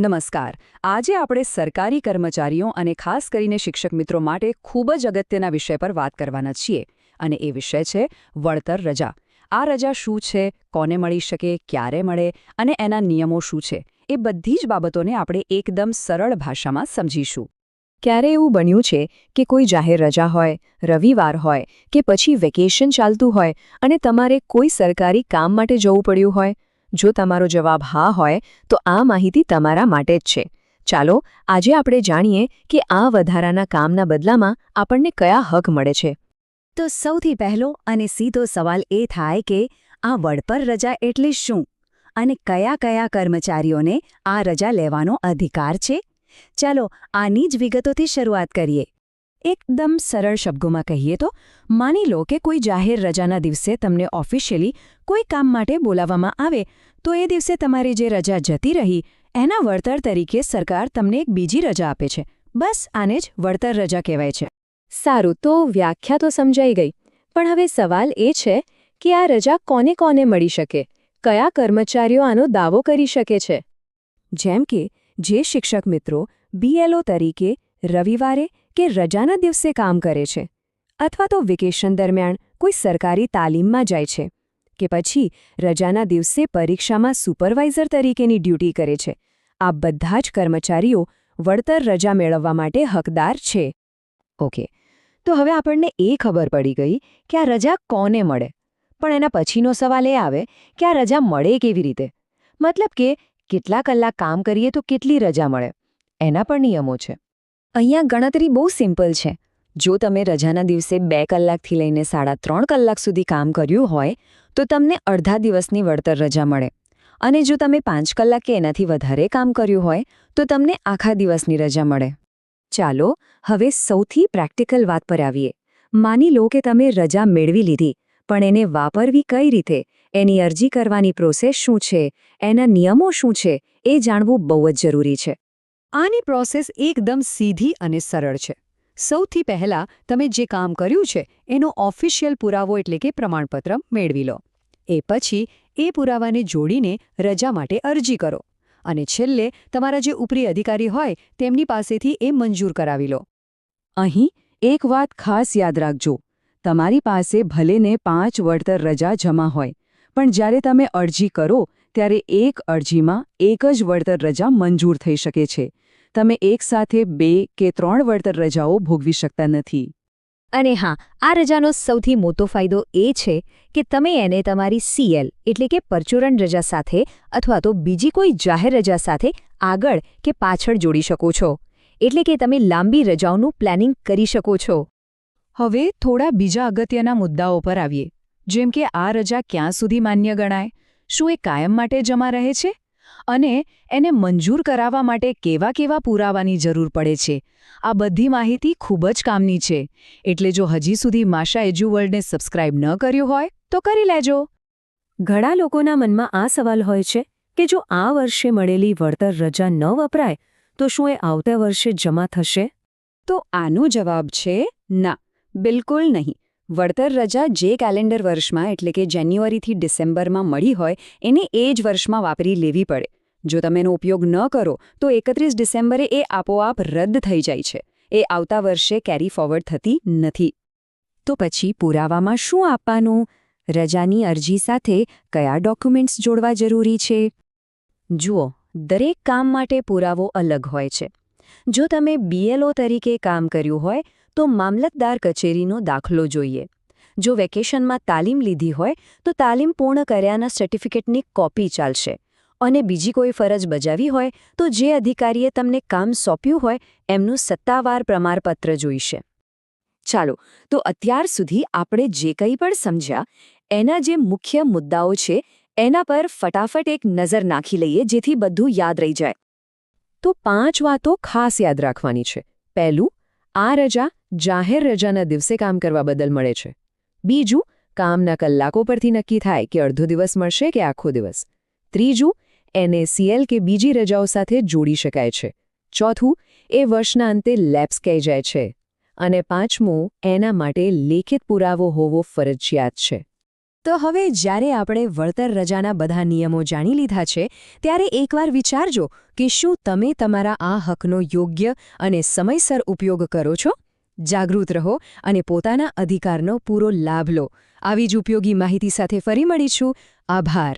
નમસ્કાર. આજે આપણે સરકારી કર્મચારીઓ અને ખાસ કરીને શિક્ષક મિત્રો માટે ખૂબ જ અગત્યના વિષય પર વાત કરવાના છીએ અને એ વિષય છે વળતર રજા. આ રજા શું છે, કોને મળી શકે, ક્યારે મળે અને એના નિયમો શું છે, એ બધી જ બાબતોને આપણે એકદમ સરળ ભાષામાં સમજીશું. ક્યારે એવું બન્યું છે કે કોઈ જાહેર રજા હોય, રવિવાર હોય કે પછી વેકેશન ચાલતું હોય અને તમારે કોઈ સરકારી કામ માટે જવું પડ્યું હોય? જો તમારો જવાબ હા હોય તો આ માહિતી તમારા માટે જ છે. ચાલો આજે આપણે જાણીએ કે આ વધારાના કામના બદલામાં આપણને કયા હક મળે છે. તો સૌથી પહેલો અને સીધો સવાલ એ થાય કે આ વળતર રજા એટલે શું અને કયા કયા કર્મચારીઓને આ રજા લેવાનો અધિકાર છે? ચાલો આની જ વિગતોથી શરૂઆત કરીએ. એકદમ સરળ શબ્દોમાં કહીએ તો માની લો કે કોઈ જાહેર રજાના દિવસે તમને ઓફિશિયલી કોઈ કામ માટે બોલાવવામાં આવે તો એ દિવસે તમારી જે રજા જતી રહી એના વળતર તરીકે સરકાર તમને એક બીજી રજા આપે છે. બસ આને જ વળતર રજા કહેવાય છે. સારું, તો વ્યાખ્યા તો સમજાઈ ગઈ, પણ હવે સવાલ એ છે કે આ રજા કોને કોને મળી શકે? કયા કર્મચારીઓ આનો દાવો કરી શકે છે? જેમ કે જે શિક્ષક મિત્રો BLO તરીકે રવિવારે કે રજાના દિવસે કામ કરે છે, અથવા તો વેકેશન દરમિયાન કોઈ સરકારી તાલીમમાં જાય છે, કે પછી રજાના દિવસે પરીક્ષામાં સુપરવાઇઝર તરીકેની ડ્યુટી કરે છે, આ બધા જ કર્મચારીઓ વળતર રજા મેળવવા માટે હકદાર છે. ઓકે, તો હવે આપણને એ ખબર પડી ગઈ કે આ રજા કોને મળે, પણ એના પછીનો સવાલ એ આવે કે આ રજા મળે કેવી રીતે? મતલબ કે કેટલા કલાક કામ કરીએ તો કેટલી રજા મળે? એના પણ નિયમો છે. અહીંયા ગણતરી બહુ સિમ્પલ છે. જો તમે રજાના દિવસે 2 કલાકથી લઈને 3.5 કલાક સુધી કામ કર્યું હોય તો તમને અડધા દિવસની વળતર રજા મળે, અને જો તમે 5 કલાક કે એનાથી વધારે કામ કર્યું હોય તો તમને આખા દિવસની રજા મળે. ચાલો હવે સૌથી પ્રેક્ટિકલ વાત પર આવીએ. માની લો કે તમે રજા મેળવી લીધી, પણ એને વાપરવી કઈ રીતે, એની અરજી કરવાની પ્રોસેસ શું છે, એના નિયમો શું છે, એ જાણવું બહુ જ જરૂરી છે. આની પ્રોસેસ એકદમ સીધી અને સરળ છે. સૌથી પહેલાં તમે જે કામ કર્યું છે એનો ઓફિશિયલ પુરાવો એટલે કે પ્રમાણપત્ર મેળવી લો. એ પછી એ પુરાવાને જોડીને રજા માટે અરજી કરો અને છેલ્લે તમારા જે ઉપરી અધિકારી હોય તેમની પાસેથી એ મંજૂર કરાવી લો. અહીં એક વાત ખાસ યાદ રાખજો, તમારી પાસે ભલેને 5 વળતર રજા જમા હોય, પણ જ્યારે તમે અરજી કરો ત્યારે એક અરજીમાં એક જ વળતર રજા મંજૂર થઈ શકે છે. તમે એકસાથે 2 કે 3 વળતર રજાઓ ભોગવી શકતા નથી. અને હા, આ રજાનો સૌથી મોટો ફાયદો એ છે કે તમે એને તમારી CL એટલે કે પરચુરણ રજા સાથે અથવા તો બીજી કોઈ જાહેર રજા સાથે આગળ કે પાછળ જોડી શકો છો. એટલે કે તમે લાંબી રજાઓનું પ્લાનિંગ કરી શકો છો. હવે થોડા બીજા અગત્યના મુદ્દાઓ પર આવીએ, જેમ કે આ રજા ક્યાં સુધી માન્ય ગણાય, શું એ કાયમ માટે જમા રહે છે, અને એને મંજૂર કરાવવા માટે કેવા કેવા પુરાવાની જરૂર પડે છે. આ બધી માહિતી ખૂબ જ કામની છે. એટલે જો હજી સુધી માશા એજ્યુવર્લ્ડને સબસ્ક્રાઇબ ન કર્યું હોય તો કરી લેજો. ઘણા લોકોના મનમાં આ સવાલ હોય છે કે જો આ વર્ષે મળેલી વળતર રજા ન વપરાય તો શું એ આવતા વર્ષે જમા થશે? તો આનો જવાબ છે ના, બિલકુલ નહીં. વળતર રજા જે કેલેન્ડર વર્ષમાં એટલે કે જાન્યુઆરીથી ડિસેમ્બરમાં મળી હોય એને એ જ વર્ષમાં વાપરી લેવી પડે. જો તમે એનો ઉપયોગ ન કરો તો 31 ડિસેમ્બરે એ આપોઆપ રદ થઈ જાય છે. એ આવતા વર્ષે કેરી ફોરવર્ડ થતી નથી. તો પછી પુરાવામાં શું આપવાનું? રજાની અરજી સાથે કયા ડોક્યુમેન્ટ્સ જોડવા જરૂરી છે? જુઓ, દરેક કામ માટે પુરાવો અલગ હોય છે. જો તમે BLO તરીકે કામ કર્યું હોય તો મામલતદાર કચેરીનો દાખલો જોઈએ. જો વેકેશનમાં તાલીમ લીધી હોય તો તાલીમ પૂર્ણ કર્યાના સર્ટિફિકેટની કોપી ચાલશે. અને બીજી કોઈ ફરજ બજાવી હોય તો જે અધિકારીએ તમને કામ સોંપ્યું હોય એમનું સત્તાવાર પ્રમાણપત્ર જોઈશે. ચાલો, તો અત્યાર સુધી આપણે જે કંઈ પણ સમજ્યા એના જે મુખ્ય મુદ્દાઓ છે એના પર ફટાફટ એક નજર નાખી લઈએ જેથી બધું યાદ રહી જાય. તો 5 વાતો ખાસ યાદ રાખવાની છે. પહેલું, આ રજા જાહેર રજાના દિવસે કામ કરવા બદલ મળે છે. બીજું, કામના કલાકો પરથી નક્કી થાય કે અડધો દિવસ મળશે કે આખો દિવસ. ત્રીજું, એને CL કે બીજી રજાઓ સાથે જોડી શકાય છે. ચોથું, એ વર્ષના અંતે લેપ્સ કહી જાય છે. અને પાંચમું, એના માટે લેખિત પુરાવો હોવો ફરજિયાત છે. તો હવે જ્યારે આપણે વળતર રજાના બધા નિયમો જાણી લીધા છે ત્યારે એકવાર વિચારજો કે શું તમે તમારા આ હકનો યોગ્ય અને સમયસર ઉપયોગ કરો છો? જાગૃત રહો અને પોતાના અધિકારનો પૂરો લાભ લો. આવી જ ઉપયોગી માહિતી સાથે ફરી મળીશું. આભાર.